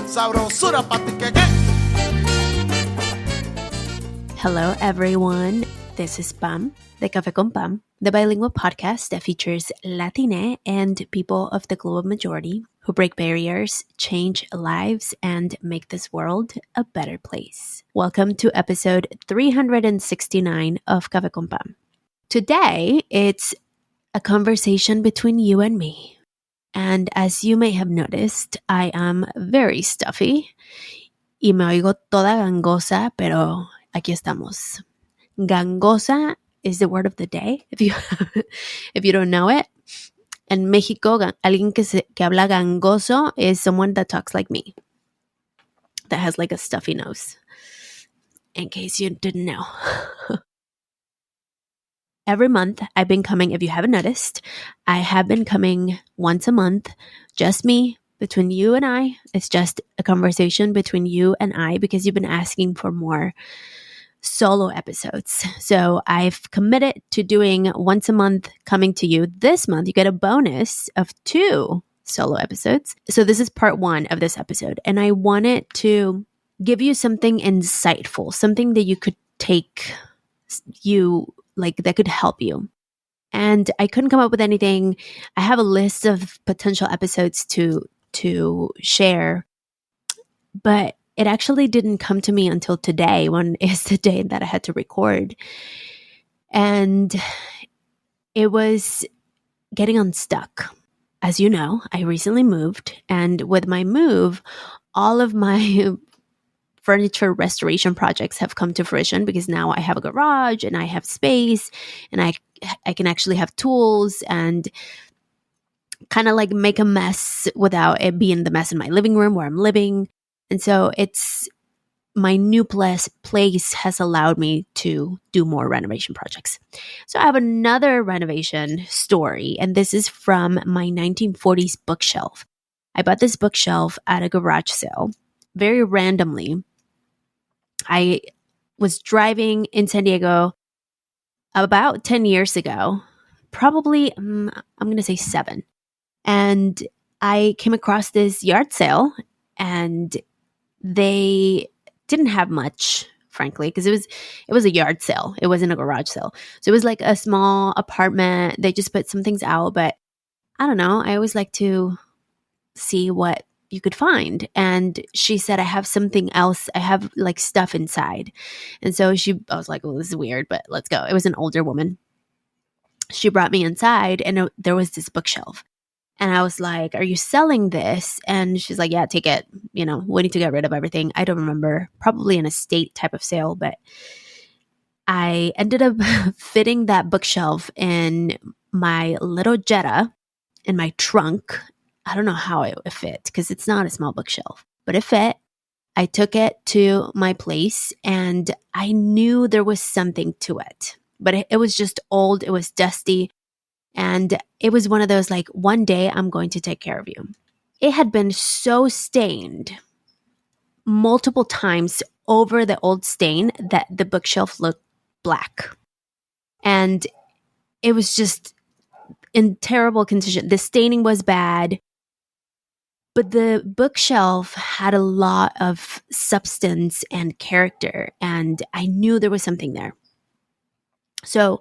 sabrosura pa' ti que. Hello, everyone. This is Pam, the Café con Pam, the bilingual podcast that features Latine and people of the global majority who break barriers, change lives, and make this world a better place. Welcome to episode 369 of Café con Pam. Today, it's a conversation between you and me. And as you may have noticed, I am very stuffy y me oigo toda gangosa, pero aquí estamos. Gangosa is the word of the day, if you don't know it. En México, alguien que habla gangoso is someone that talks like me, that has like a stuffy nose, in case you didn't know. Every month, I've been coming, if you haven't noticed, I have been coming once a month, just me, between you and I. It's just a conversation between you and I because you've been asking for more solo episodes. So I've committed to doing once a month coming to you. This month, you get a bonus of 2 solo episodes. So this is part 1 of this episode. And I wanted to give you something insightful, something that you could take that could help you. And I couldn't come up with anything. I have a list of potential episodes to share, but it actually didn't come to me until today, when is the day that I had to record. And it was getting unstuck. As you know, I recently moved, and with my move, all of my furniture restoration projects have come to fruition because now I have a garage and I have space and I can actually have tools and kind of like make a mess without it being the mess in my living room where I'm living. And so my new place has allowed me to do more renovation projects. So I have another renovation story, and this is from my 1940s bookshelf. I bought this bookshelf at a garage sale very randomly. I was driving in San Diego about 10 years ago, probably, I'm going to say 7. And I came across this yard sale, and they didn't have much, frankly, because it was a yard sale. It wasn't a garage sale. So it was like a small apartment. They just put some things out, but I don't know. I always like to see what you could find. And she said, I have something else. I have like stuff inside. And so I was like, well, this is weird, but let's go. It was an older woman. She brought me inside, and there was this bookshelf. And I was like, are you selling this? And she's like, yeah, take it. We need to get rid of everything. I don't remember, probably an estate type of sale, but I ended up fitting that bookshelf in my little Jetta in my trunk. I don't know how it fit because it's not a small bookshelf, but it fit. I took it to my place, and I knew there was something to it, but it was just old. It was dusty. And it was one of those like, one day I'm going to take care of you. It had been so stained multiple times over the old stain that the bookshelf looked black. And it was just in terrible condition. The staining was bad, but the bookshelf had a lot of substance and character, and I knew there was something there. So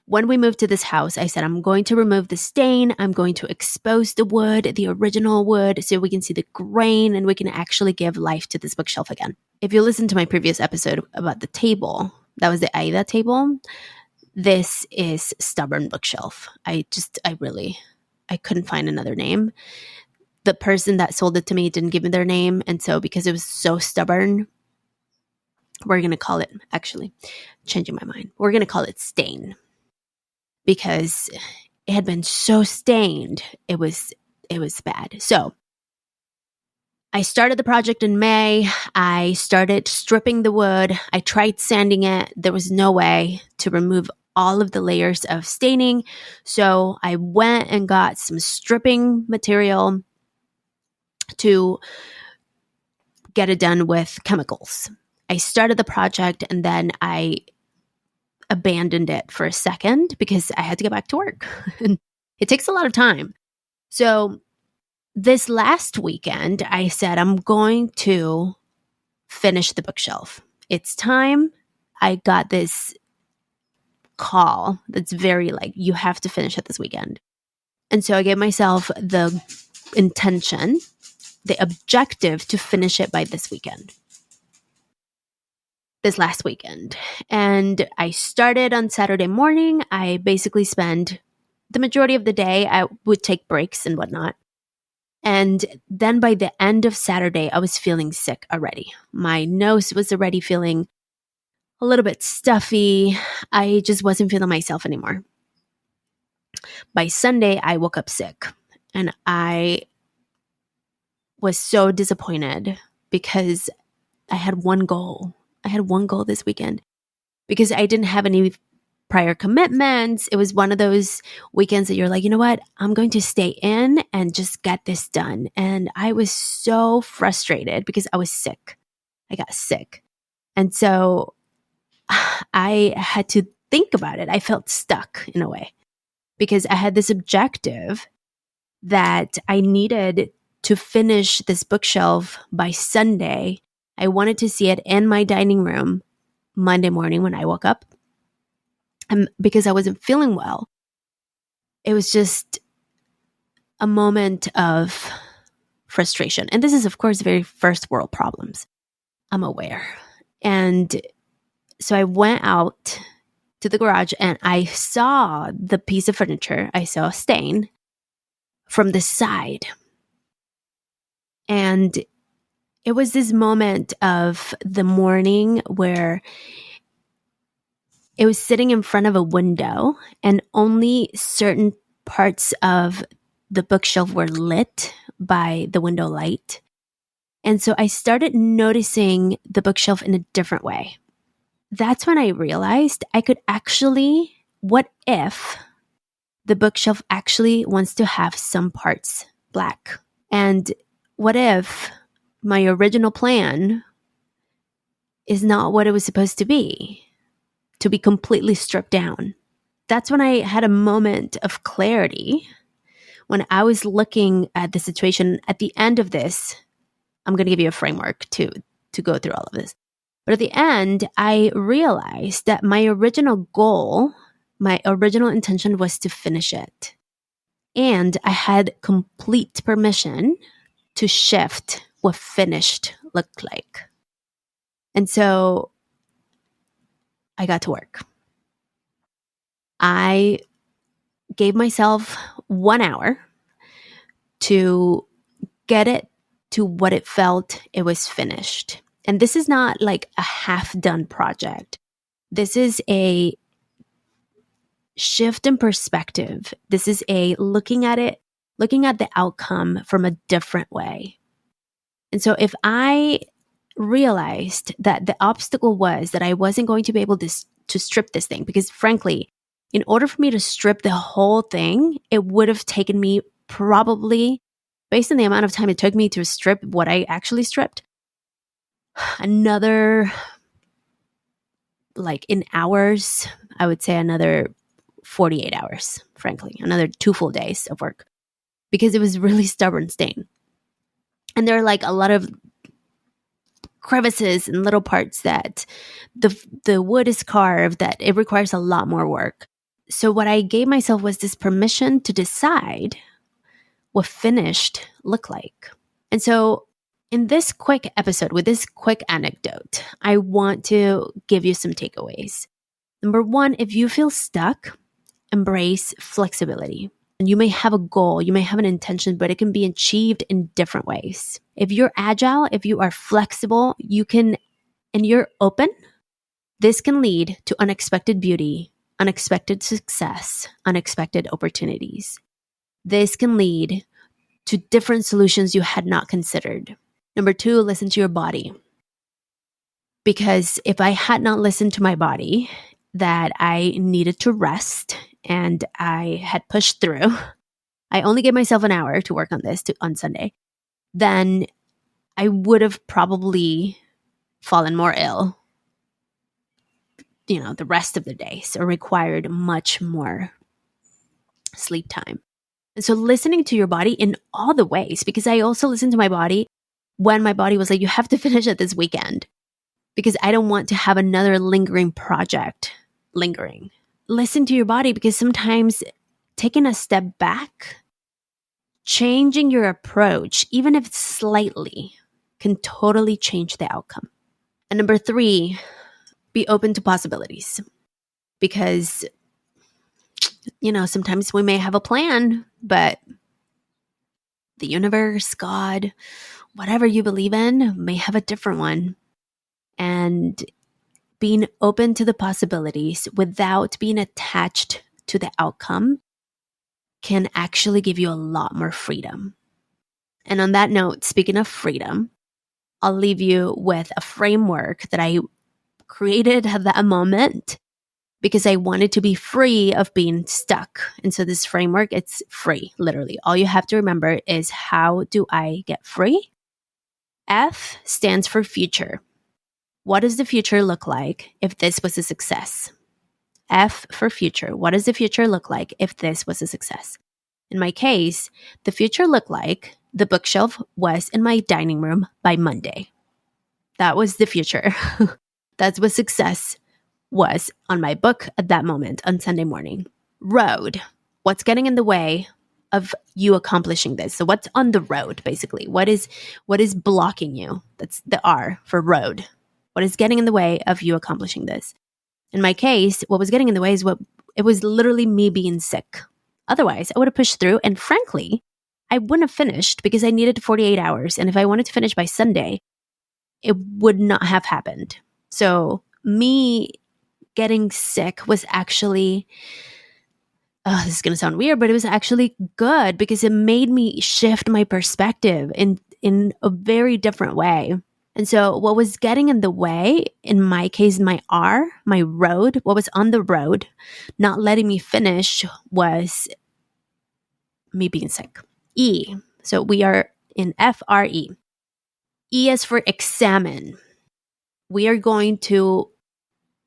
when we moved to this house, I said, I'm going to remove the stain. I'm going to expose the wood, the original wood, so we can see the grain and we can actually give life to this bookshelf again. If you listen to my previous episode about the table, that was the Aida table. This is Stubborn Bookshelf. I couldn't find another name. The person that sold it to me didn't give me their name. And so because it was so stubborn, we're going to call it, actually, changing my mind, we're going to call it Stain, because it had been so stained. It was bad. So I started the project in May. I started stripping the wood. I tried sanding it. There was no way to remove all of the layers of staining. So I went and got some stripping material to get it done with chemicals. I started the project and then I abandoned it for a second because I had to get back to work. And it takes a lot of time. So This last weekend, I said, I'm going to finish the bookshelf. It's time. I got this call that's very like, you have to finish it this weekend. And so I gave myself the intention, the objective to finish it by this weekend, this last weekend. And I started on Saturday morning. I basically spent the majority of the day, I would take breaks and whatnot. And then by the end of Saturday, I was feeling sick already. My nose was already feeling a little bit stuffy. I just wasn't feeling myself anymore. By Sunday, I woke up sick and I was so disappointed because I had one goal. I had one goal this weekend because I didn't have any prior commitments. It was one of those weekends that you're like, you know what? I'm going to stay in and just get this done. And I was so frustrated because I was sick. I got sick. And so I had to think about it. I felt stuck in a way because I had this objective that I needed to finish this bookshelf by Sunday. I wanted to see it in my dining room Monday morning when I woke up. And because I wasn't feeling well, it was just a moment of frustration. And this is, of course, very first world problems. I'm aware. And so I went out to the garage and I saw the piece of furniture. I saw a stain from the side. And it was this moment of the morning where it was sitting in front of a window and only certain parts of the bookshelf were lit by the window light. And so I started noticing the bookshelf in a different way. That's when I realized I could actually, what if the bookshelf actually wants to have some parts black? And what if my original plan is not what it was supposed to be completely stripped down? That's when I had a moment of clarity when I was looking at the situation. At the end of this, I'm going to give you a framework to go through all of this. But at the end, I realized that my original goal, my original intention was to finish it. And I had complete permission to shift what finished looked like. And so I got to work. I gave myself 1 hour to get it to what it felt it was finished. And this is not like a half-done project. This is a shift in perspective. This is a looking at the outcome from a different way. And so if I realized that the obstacle was that I wasn't going to be able to strip this thing, because frankly, in order for me to strip the whole thing, it would have taken me probably, based on the amount of time it took me to strip what I actually stripped, another, like in hours, I would say another 48 hours, frankly, another 2 full days of work, because it was really stubborn stain. And there are like a lot of crevices and little parts that the wood is carved, that it requires a lot more work. So what I gave myself was this permission to decide what finished looked like. And so in this quick episode, with this quick anecdote, I want to give you some takeaways. Number one, if you feel stuck, embrace flexibility. And you may have a goal, you may have an intention, but it can be achieved in different ways. If you're agile, if you are flexible, you can, and you're open, this can lead to unexpected beauty, unexpected success, unexpected opportunities. This can lead to different solutions you had not considered. Number two, listen to your body. Because if I had not listened to my body, that I needed to rest and I had pushed through, I only gave myself an hour to work on this on Sunday, then I would have probably fallen more ill, the rest of the day. So required much more sleep time. And so listening to your body in all the ways, because I also listened to my body when my body was like, you have to finish it this weekend because I don't want to have another lingering project lingering. Listen to your body, because sometimes taking a step back, changing your approach, even if it's slightly, can totally change the outcome. And number 3, be open to possibilities. Because, sometimes we may have a plan, but the universe, God, whatever you believe in may have a different one. And being open to the possibilities without being attached to the outcome can actually give you a lot more freedom. And on that note, speaking of freedom, I'll leave you with a framework that I created at that moment because I wanted to be free of being stuck. And so this framework, it's free, literally. All you have to remember is, how do I get free? F stands for future. What does the future look like if this was a success? F for future. What does the future look like if this was a success? In my case, the future looked like the bookshelf was in my dining room by Monday. That was the future. That's what success was on my book at that moment on Sunday morning. Road. What's getting in the way of you accomplishing this? So what's on the road, basically? What is blocking you? That's the R for road. What is getting in the way of you accomplishing this? In my case, what was getting in the way is it was literally me being sick. Otherwise, I would have pushed through, and frankly, I wouldn't have finished because I needed 48 hours. And if I wanted to finish by Sunday, it would not have happened. So me getting sick was actually, this is going to sound weird, but it was actually good because it made me shift my perspective in a very different way. And so what was getting in the way, in my case, my R, my road, what was on the road, not letting me finish, was me being sick. E. So we are in FRE. E is for examine. We are going to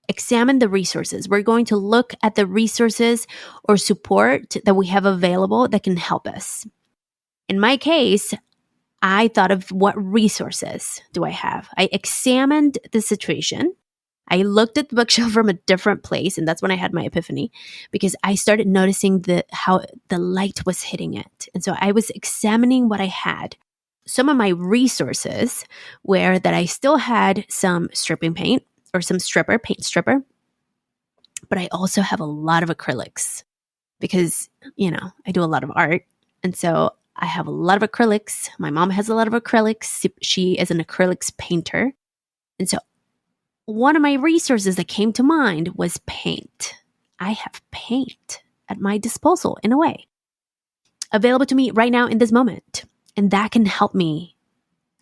examine the resources. We're going to look at the resources or support that we have available that can help us. In my case, I thought of, what resources do I have? I examined the situation. I looked at the bookshelf from a different place, and that's when I had my epiphany, because I started noticing how the light was hitting it. And so I was examining what I had. Some of my resources were that I still had some stripping paint or some paint stripper, but I also have a lot of acrylics because, I do a lot of art. And so I have a lot of acrylics. My mom has a lot of acrylics. She is an acrylics painter. And so one of my resources that came to mind was paint. I have paint at my disposal, in a way, available to me right now in this moment. And that can help me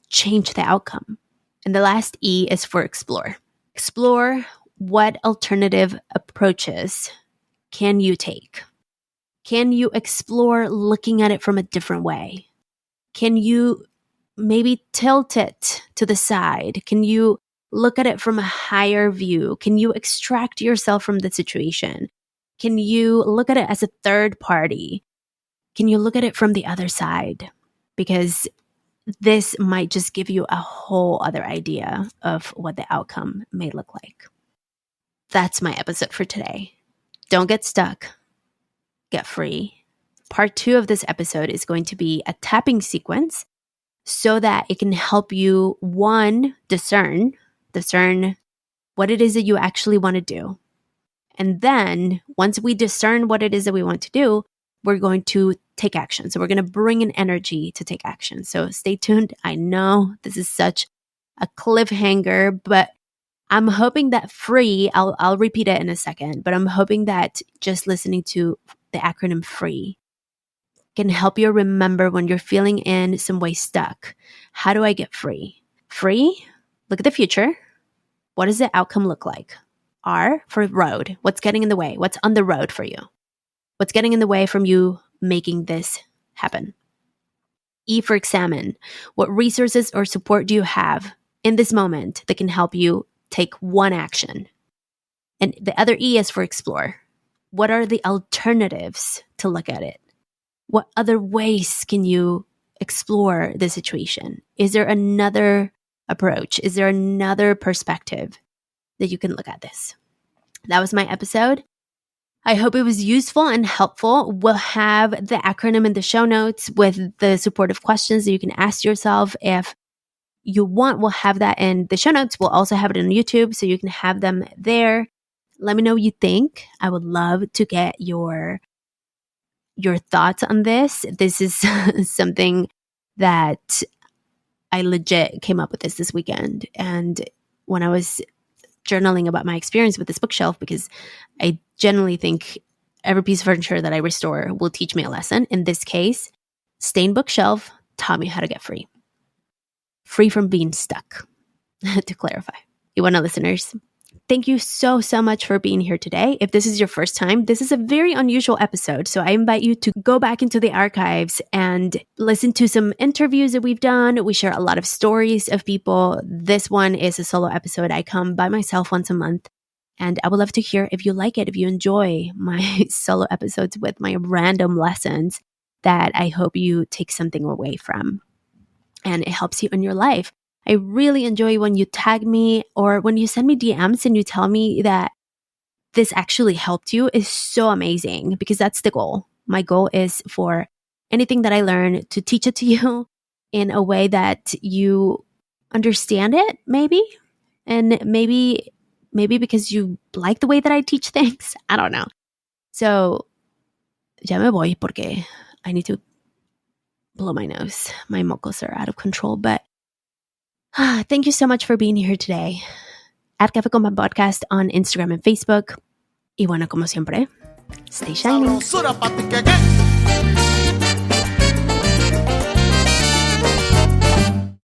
change the outcome. And the last E is for explore. Explore what alternative approaches can you take? Can you explore looking at it from a different way? Can you maybe tilt it to the side? Can you look at it from a higher view? Can you extract yourself from the situation? Can you look at it as a third party? Can you look at it from the other side? Because this might just give you a whole other idea of what the outcome may look like. That's my episode for today. Don't get stuck. Get free. Part 2 of this episode is going to be a tapping sequence so that it can help you, one, discern what it is that you actually want to do. And then once we discern what it is that we want to do, we're going to take action. So we're going to bring in energy to take action. So stay tuned. I know this is such a cliffhanger, but I'm hoping that free, I'll repeat it in a second, but I'm hoping that just listening to the acronym FREE can help you remember when you're feeling in some way stuck. How do I get free? Free, look at the future. What does the outcome look like? R for road. What's getting in the way? What's on the road for you? What's getting in the way from you making this happen? E for examine. What resources or support do you have in this moment that can help you take one action? And the other E is for explore. What are the alternatives to look at it? What other ways can you explore the situation? Is there another approach? Is there another perspective that you can look at this? That was my episode. I hope it was useful and helpful. We'll have the acronym in the show notes with the supportive questions that you can ask yourself if you want. We'll have that in the show notes. We'll also have it on YouTube, so you can have them there. Let me know what you think. I would love to get your thoughts on this. This is something that I legit came up with this weekend. And when I was journaling about my experience with this bookshelf, because I generally think every piece of furniture that I restore will teach me a lesson. In this case, stained bookshelf taught me how to get free from being stuck, to clarify. Iguana listeners, thank you so much for being here today. If this is your first time, this is a very unusual episode. So I invite you to go back into the archives and listen to some interviews that we've done. We share a lot of stories of people. This one is a solo episode. I come by myself once a month, and I would love to hear if you like it, if you enjoy my solo episodes with my random lessons that I hope you take something away from and it helps you in your life. I really enjoy when you tag me or when you send me DMs and you tell me that this actually helped you. Is so amazing, because that's the goal. My goal is for anything that I learn to teach it to you in a way that you understand it, maybe. And maybe because you like the way that I teach things. I don't know. So, ya me voy porque I need to blow my nose. My mocos are out of control, but thank you so much for being here today. At Café con Pan Podcast on Instagram and Facebook. Y bueno, como siempre, stay shining.